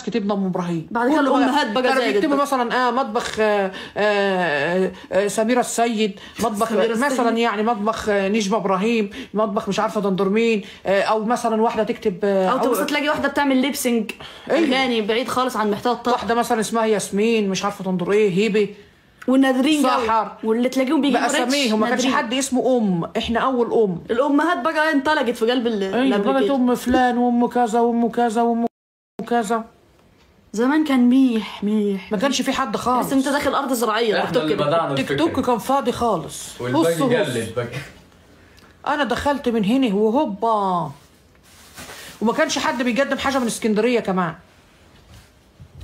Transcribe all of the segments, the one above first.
كتبنا ام ابراهيم. بعد كده الامهات بقى كانوا بيكتبوا مثلا مطبخ سميره السيد، مطبخ مثلا يعني مطبخ نجمه ابراهيم، مطبخ مش عارفه دندرمين، او مثلا واحده تكتب او تبص تلاقي واحده بتعمل ليبسنج اغاني بعيد خالص عن محتوى الطبخ. واحده مثلا اسمها ياسمين مش عارفه تندر ايه، هيبه والنادرين سحر، واللي تلاقيهم بيجيبوا باساميهم. ما كانش حد اسمه احنا اول الامهات بقى انطلقت في قلب الابلكيشن. ام فلان وام كذا وام كذا وام كذا. زمان كان ميح ما كانش في حد خالص، بس انت داخل ارض زراعيه. تيك توك كان فاضي خالص. والباقي جلد بقى. انا دخلت من هنا وهوبا، وما كانش حد بيقدم حاجه من اسكندريه كمان.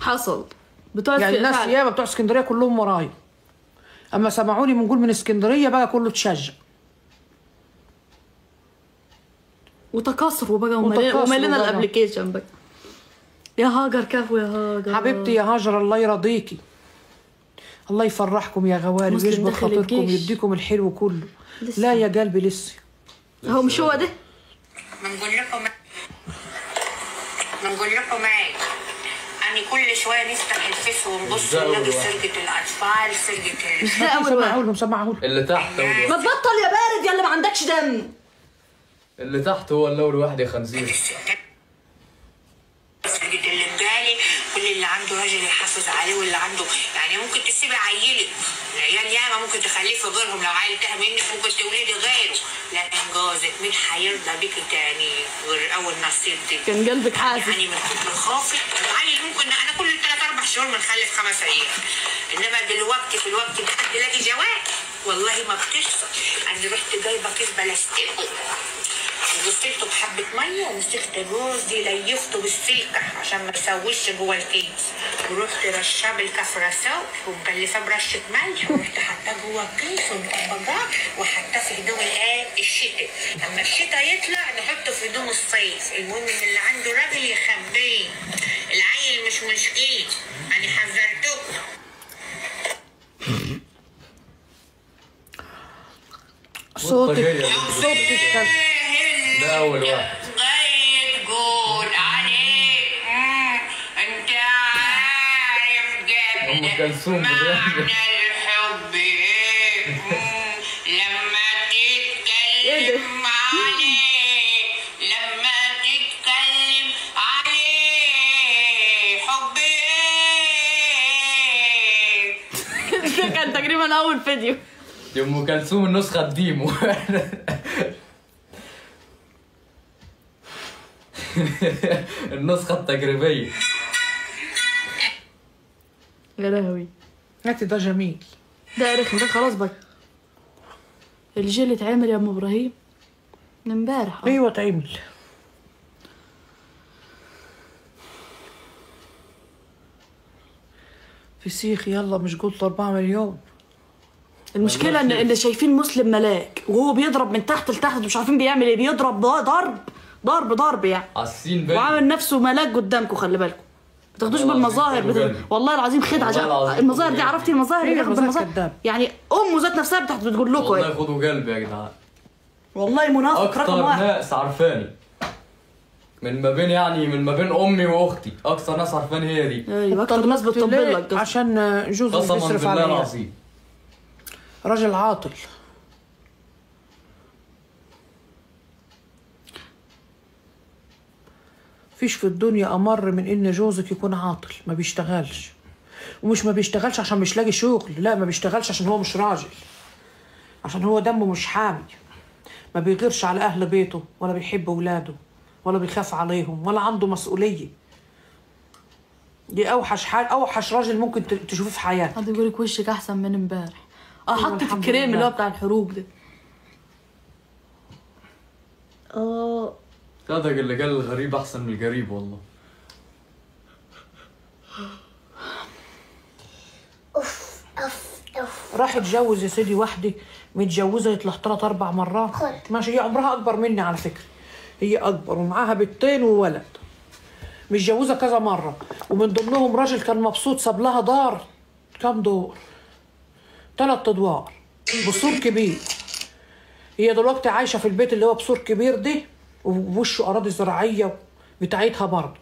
حصل بتوع يعني الناس ياما بتوع اسكندريه كلهم ورايا، اما سمعوني بنقول من اسكندريه بقى كله تشجع وتكاثروا بقى ومالنا الابلكيشن بقى. يا هاجر كفو يا هاجر حبيبتي يا هاجر، الله يرضيكي، الله يفرحكم يا غوالي ويجبر خاطركم ويديكم الحلو كله. لا يا قلبي لسه هو مش هو ده. بنقول لكم ايه، يعني كل شويه نفتح الفيس ونبص نلاقي سرقه الاطفال، سرقه مش ده اول سمعوا اللي تحت. ما تبطل يا بارد يا اللي ما عندكش دم. اللي تحت هو اللي اول واحد يا خنزير. سرقه اللي بجالي، كل اللي عنده راجل يحافظ عليه، واللي عنده يعني ممكن تسيبي عيلك، العيال ياما ممكن تخلفي غيرهم، لو عيل تاه منك ممكن تولدي غيره، لكن جوزك مين هيرضى بيكي تاني غير اول نصيب دي؟ كان قلبك حاسس يعني من كتر خوفي العيل ممكن انا كل 3-4 شهور بنخلف 5 عيال، انما دلوقتي في الوقت ده تلاقي جواب والله ما بتحصل. انا رحت جايبه كيس بلاستيك وغسلته بحبه ميه ومسكت جوزي ليفته بالسلكه عشان ما يسويش جوه الكيس، ورحت رشاه بالكفرساء ومكلفاه برشه ملح، ورحت حاطاه جوه الكيس ومطبقاه وحطاه في هدوم الشتاء، اما الشتاء يطلع نحطه في هدوم الصيف. المهم ان اللي عنده راجل يخبيه، العيل مش مشكله، انا حذرتكم. صوتك كان ده اول واحد. جاي تقول عليك انت عارف قبل ام كلثوم معنى الحب ايه، لما تتكلم عليه، لما تتكلم عليه حب ايه. ده كان تقريبا اول فيديو. دي ام كلثوم النسخه الديمو. النسخه التجريبيه. يا لهوي هاتي ده جميل، ده رخم ده خلاص بقى. الجيل اتعمل يا ام ابراهيم من امبارح. ايوه اتعمل. فسيخ يلا، مش قلت 4 مليون. المشكله ان اللي شايفين مسلم ملاك وهو بيضرب من تحت لتحت مش عارفين بيعمل ايه، بيضرب ضرب يعني عالسين بقى، وعامل نفسه ملاك قدامكم. خلي بالكم ما تاخدوش بالمظاهر والله العظيم خدعه. المظاهر دي عرفتي المظاهر اللي بياخد بالمظاهر يعني امه ذات نفسها بتقول لكم والله خدوا قلبي يا جدعان، والله منافق رقم واحد. اكتر ناس عارفاني من ما بين امي واختي، اكتر ناس عارفاني هي دي. ايوه اكتر ناس بتطبل لك عشان جوزه بيصرف عليها. بالله العظيم راجل عاطل. فيش في الدنيا امر من ان جوزك يكون عاطل، ما بيشتغلش. ومش ما بيشتغلش عشان مش لاقي شغل، لا ما بيشتغلش عشان هو مش راجل، عشان هو دمه مش حامي، ما بيغيرش على اهل بيته ولا بيحب اولاده ولا بيخاف عليهم ولا عنده مسؤوليه. دي اوحش حاجه، اوحش راجل ممكن تشوفيه في حياتك. حد يقول لك وشك احسن من امبارح. حطت الكريم اللي هو بتاع الحروق ده. صدق اللي قال الغريب احسن من القريب والله. راح اتجوز يا سيدي واحده متجوزه يطلع 3-4 مرات ماشي، هي عمرها اكبر مني على فكره، هي اكبر ومعاها بنتين وولد، متجوزه كذا مره، ومن ضمنهم راجل كان مبسوط ساب لها دار. كام دور؟ 3 ادوار بسور كبير. هي دلوقتي عايشه في البيت اللي هو بسور كبير دي، وبوشه اراضي زراعيه بتاعتها برضه.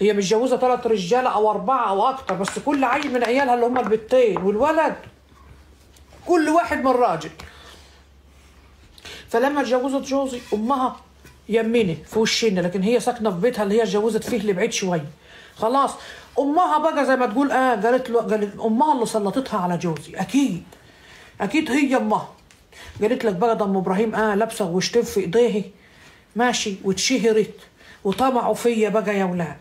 هي متجوزه 3 رجاله او 4 او اكتر، بس كل عيل من عيالها اللي هم البنتين والولد كل واحد من راجل. فلما اتجوزت جوزي امها يمني في وشنا، لكن هي ساكنه في بيتها اللي هي اتجوزت فيه اللي بعيد شويه. خلاص امها بقى زي ما تقول قالت امها اللي سلطتها على جوزي، اكيد هي امها. قالت لك بقى ده ام ابراهيم لابسه غوشتين في ايديه ماشي، واتشهرت وطمعوا فيا بقى يا ولاد،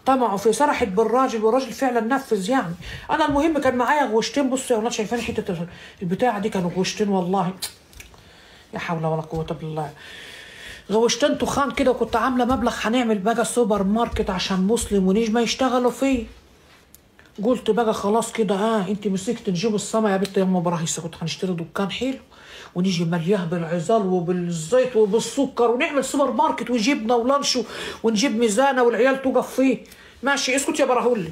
طمعوا في سرحت بالراجل، والراجل فعلا نفذ يعني. انا المهم كان معايا غوشتين، بصوا يا ولاد شايفين حته البتاعه دي، كانوا غوشتين والله لا حول ولا قوه بالله، غوشتين تخان كده، وكنت عامله مبلغ هنعمل بقى سوبر ماركت عشان مسلم ونجمه يشتغلوا فيه. قلت بقى خلاص كده انت مسكت نجيب السما يا بنت يا ام ابراهيم، كنت هنشتري دكان حلو ونيجي ملياه بالعزال وبالزيت وبالسكر، ونعمل سوبر ماركت وجبنه ولانش، ونجيب ميزانه والعيال توقف فيه ماشي. اسكت يا براهولي،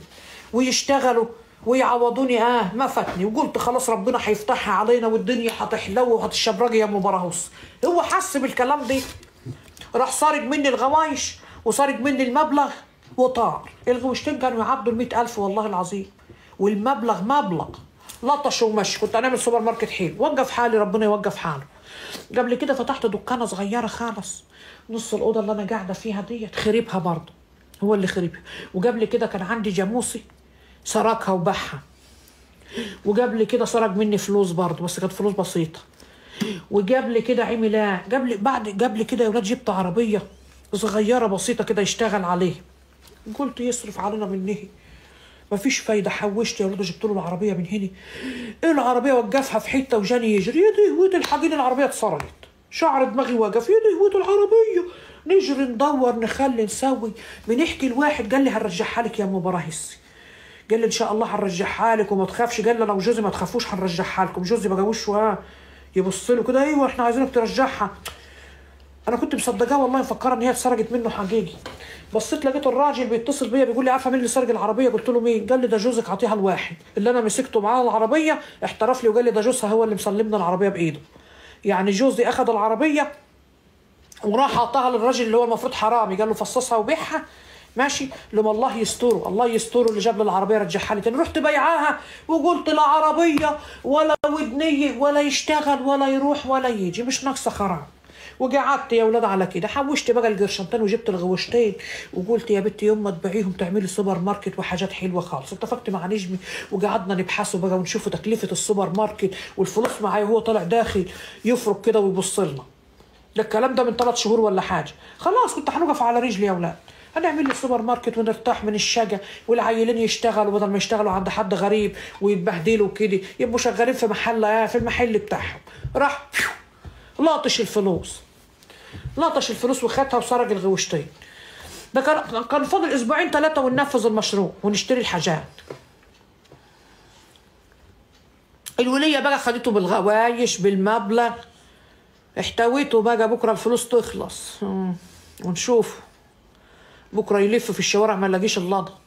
ويشتغلوا ويعوضوني. ما فاتني، وقلت خلاص ربنا هيفتحها علينا والدنيا هتحلو وهتشبرجي يا ام براهوس. هو حس بالكلام ده، راح سارق مني الغوايش وسارق مني المبلغ وطار. الغوشتين كانوا يعدوا 100,000 والله العظيم، والمبلغ مبلغ لطش ومشي. كنت هنعمل سوبر ماركت حلو، وقف حالي ربنا يوقف حاله. قبل كده فتحت دكانه صغيره خالص، نص الاوضه اللي انا قاعده فيها ديت خربها برضه، هو اللي خربها. وقبل كده كان عندي جاموسي سرقها وباعها، وقبل كده سرق مني فلوس برضه بس كانت فلوس بسيطه. وقبل كده عمل قبل كده يا ولاد جبت عربيه صغيره بسيطه كده يشتغل عليه، قلت يصرف علينا من هنا مفيش فايده. حوشت يا ولاد وجبت له العربيه من هنا. العربيه وقفها في حته وجاني يجري، يا دهوت الحاجين العربيه اتسرقت. شعر دماغي وقف، يا دهوت العربيه. نجري ندور نخلي نسوي، بنحكي لواحد قال لي هنرجعها لك يا ام براهيس، قال لي ان شاء الله هنرجعها لك وما تخافش. قال لي انا وجوزي ما تخافوش هنرجعها لكم. جوزي بقى وشه يبص له كده، ايوه احنا عايزينك ترجعها. انا كنت مصدقاه والله، مفكره ان هي اتسرقت منه حقيقي. بصيت لقيت الراجل بيتصل بيا بيقول لي عارفه مين اللي سرق العربيه؟ قلت له مين؟ قال لي ده جوزك عطيها لواحد اللي انا مسكته معاه العربيه احترف لي، وقال لي ده جوزها هو اللي مسلمنا العربيه بايده. يعني جوزي اخذ العربيه وراح عطاها للراجل اللي هو المفروض حرامي، قال له فصصها وبيعها ماشي. لما الله يستره، الله يستره اللي جاب لي العربيه رجعها لي تاني. رحت بيعاها وقلت لا عربيه ولا ودنيه ولا يشتغل ولا يروح ولا يجي، مش ناقصه خراب. وقعدت يا ولاد على كده، حوشت بقى القرشنتين وجبت الغوشتين، وقلت يا بنتي يوم ما تبيعيهم تعملي سوبر ماركت وحاجات حلوه خالص. اتفقت مع نجمي وقعدنا نبحثوا بقى ونشوفوا تكلفه السوبر ماركت، والفلوس معايا وهو طالع داخل يفرق كده ويبص لنا. ده الكلام ده من 3 شهور ولا حاجه. خلاص كنت هنقف على رجلي يا ولاد، هنعمل لي سوبر ماركت ونرتاح من الشقا، والعيلين يشتغلوا بدل ما يشتغلوا عند حد غريب ويتبهدلوا كده، يبقوا شغالين في محل في المحل بتاعهم. راح لاطش الفلوس وخدها وسرق الغوشتين. ده كان فاضل 2 3 وننفذ المشروع ونشتري الحاجات. الوليه بقى خدته بالغوايش بالمبلغ، احتويته بقى. بكره الفلوس تخلص ونشوف، بكره يلف في الشوارع ما نلاقيش اللضا.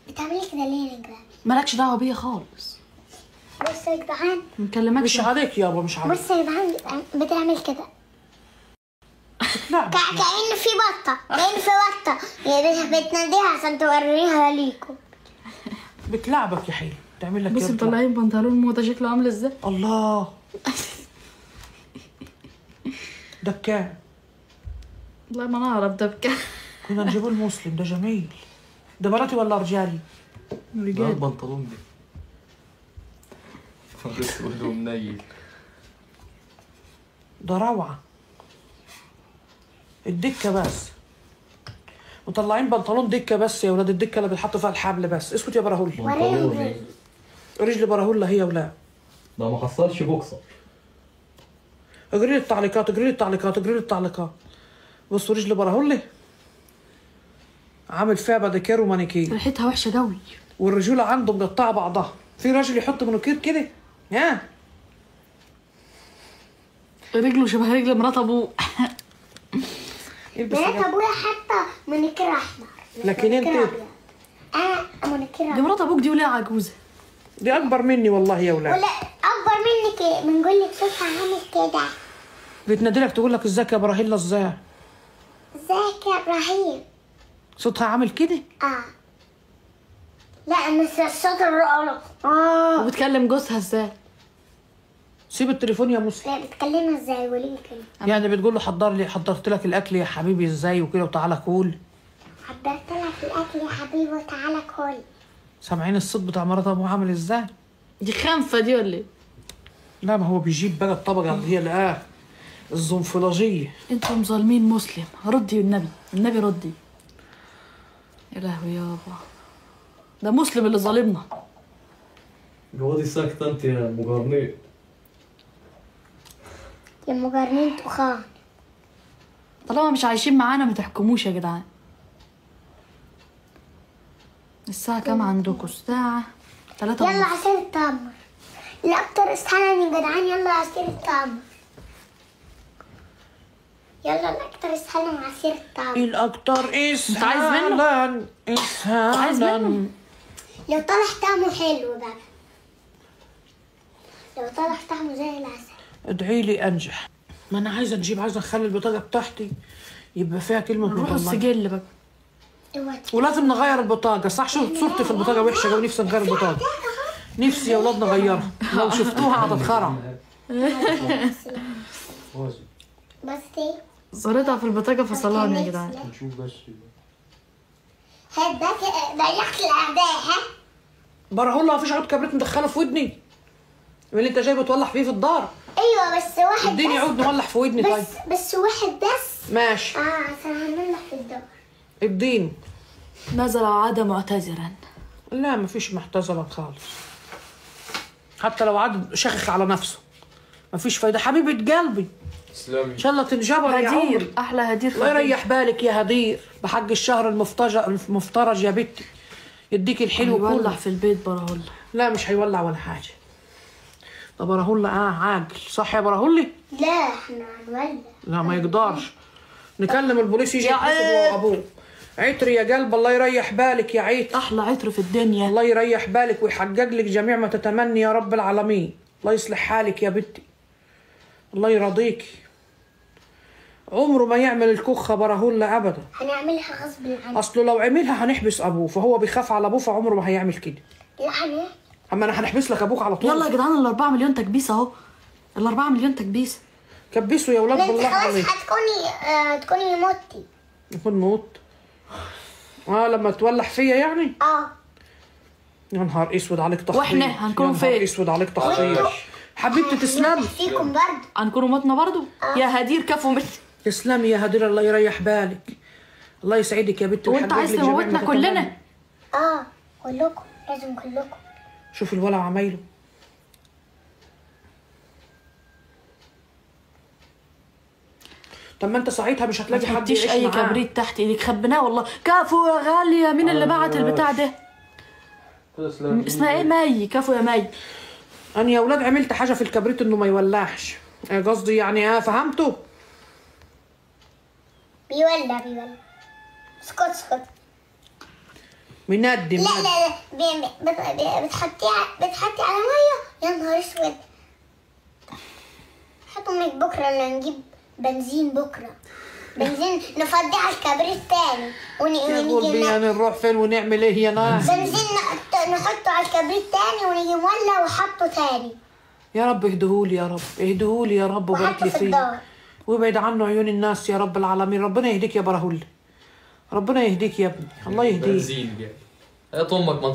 بتعملي كده ليه يا جدعان؟ مالكش دعوه بيا خالص. بص يا جدعان، مكلمكش. مش عليك يابا، مش عليك. بص يا جدعان بتعمل كده كأن في بطة، يعني بتناديها عشان توريها ليكم. بتلعبك يا حلو، تعمل لك بص مطلعين بنطلون موضه شكله عامل ازاي. الله ده بكام؟ والله ما نعرف ده بكام. كنا نجيبه المسلم، ده جميل. ده بناتي ولا رجالي؟ رجال. البنطلون ده اسود ومنيل، ده روعه. الدكه بس مطلعين بنطلون دكه بس يا ولاد، الدكه اللي بيتحط فيها الحبل بس. اسكت يا براهول، بنطلون رجل براهول هي ولا ده ما حصلش بوكسر. اجري لي التعليقات. بصوا رجل براهول عامل فيها بديكير ومانيكير، ريحتها وحشه قوي، والرجوله عنده مقطعه بعضها. في راجل يحط مانيكير كده رجله شبه رجل مرات ابوه. مرات ابويا حتى مانيكير احمر، لكن انت مانيكير دي مرات ابوك دي ولا عجوزه؟ دي اكبر مني والله يا ولاد. ولا اكبر منك، بنقول لك صوتها عامل كده. بتنادلك تقول لك ازيك يا ابراهيم. ازاي؟ ازيك يا ابراهيم. صوتها عامل كده؟ لا مش الصوت الرقرق. وبتكلم جوزها ازاي؟ سيب التليفون يا مسلم. لا بتكلمها ازاي؟ قولي لي كده. يعني بتقول له حضرت لك الاكل يا حبيبي ازاي وكده وتعالى كل. حضرت لك الاكل يا حبيبي وتعالى كل. سامعين الصوت بتاع مرات ابوه عامل ازاي؟ دي خنفه دي ولا ايه؟ لا ما هو بيجيب بقى الطبقه اللي هي الزنفلاجيه. انتوا مظالمين مسلم. ردي والنبي، النبي ردي. يا لهوي يابا، ده مسلم اللي ظالمنا. جوادي ساكتة انت يا مقارنين. يا مقارنين تخان. طالما مش عايشين معانا ما تحكموش يا جدعان. الساعة كام عندكم؟ الساعة 3 يلا عصير التمر. الأكتر استحالا يا جدعان. يلا عصير التمر. يلا الأكتر استحالا عصير التمر. الاكتر انت عايز منه؟ عايز منه؟ لو طلع طعمه حلو بقى. لو طلع طعمه زي العسل. ادعي لي انجح. ما انا عايزه اخلي البطاقه بتاعتي يبقى فيها كلمه نروح الله. السجل بقى. ولازم نغير البطاقه. صح صورتي في البطاقه وحشه قوي. نفسي نغير البطاقه. نفسي يا ولاد نغيرها. لو شفتوها هتتخرع. بس ايه؟ صورتها في البطاقة في الصالون يا جدعان. نشوف بس. هات ده ضيعت الاعداء. ها برهول له مفيش عود كبريت مدخله في ودني من اللي انت جاي بتولع فيه في الدار. ايوه بس واحد اديني عود نولع في ودني. طيب بس واحد بس. ماشي. عشان هنولع في الدار. اديني. ماذا لو عاد معتذرا؟ لا مفيش محتزلا خالص. حتى لو عاد شخخ على نفسه مفيش فايده. حبيبه قلبي تسلمي. ان شاء الله تنجبر يا عمري. هدير، احلى هدير. الله يريح بالك يا هدير بحق الشهر المفترج يا بنتي. يديك الحلو يولع كله. في البيت براهول. لا مش هيولع ولا حاجه. ده براهول عاقل. صح يا براهولي؟ لا احنا هنولع. لا ما يقدرش. نكلم البوليس يجي يحاسب هو وابوه. عطري يا قلب. الله يريح بالك يا عيت. احلى عطر في الدنيا. الله يريح بالك ويحقق لك جميع ما تتمني يا رب العالمين. الله يصلح حالك يا بنتي. الله يرضيكي. عمره ما يعمل الكخه براهولة ابدا. هنعملها غصب عنه. اصله لو عملها هنحبس ابوه فهو بيخاف على ابوه فعمره ما هيعمل كده. لا هنعمل. اما انا هنحبس لك ابوك على طول. يلا يا جدعان ال4 مليون تكبيس اهو. ال4 مليون تكبيس. كبسوا يا ولاد انت بالله خلاص عليك. هتكوني موتي. يكون موت. لما تولع فيا يعني. يا نهار اسود عليك تخطيط. واحنا هنكون فين؟ يا نهار اسود عليك تخطيط. حبيبتي تسلمي. فيكم برضه. هنكونوا متنا برضو. يا هدير كفو مني. تسلمي يا هدير. الله يريح بالك. الله يسعدك يا بنتي. وانت عايز تموتنا كلنا؟ كلكم لازم كلكم. شوف الولع عمايله. طب ما انت ساعتها مش هتلاقي حد يعيش اي معاه. كبريت تحت ايدك. خبناه والله. كفو يا غاليه. مين اللي بعت البتاع ده؟ اسمها ايه؟ مي. كفو يا مي. انا يا ولاد عملت حاجه في الكبريت انه ما يولعش. قصدي يعني فهمتوا؟ بيولع. اسكت. مندم. لا بتحطي على ميه. يا نهار اسود. حطوا من بكره ولا نجيب بنزين بكره. بنزين نفضي على الكبريت تاني ونيجي يعني نروح فين ونعمل ايه يا ناس؟ بنزين نحطه على الكبريت تاني ونيجي نولع وحطه تاني. يا رب اهدهولي يا رب. اهدهولي يا رب وبارك لي فيه وابعد عنه عيون الناس يا رب العالمين. ربنا يهديك يا براهول. ربنا يهديك يا ابني. الله يهديك. بنزين يا امك.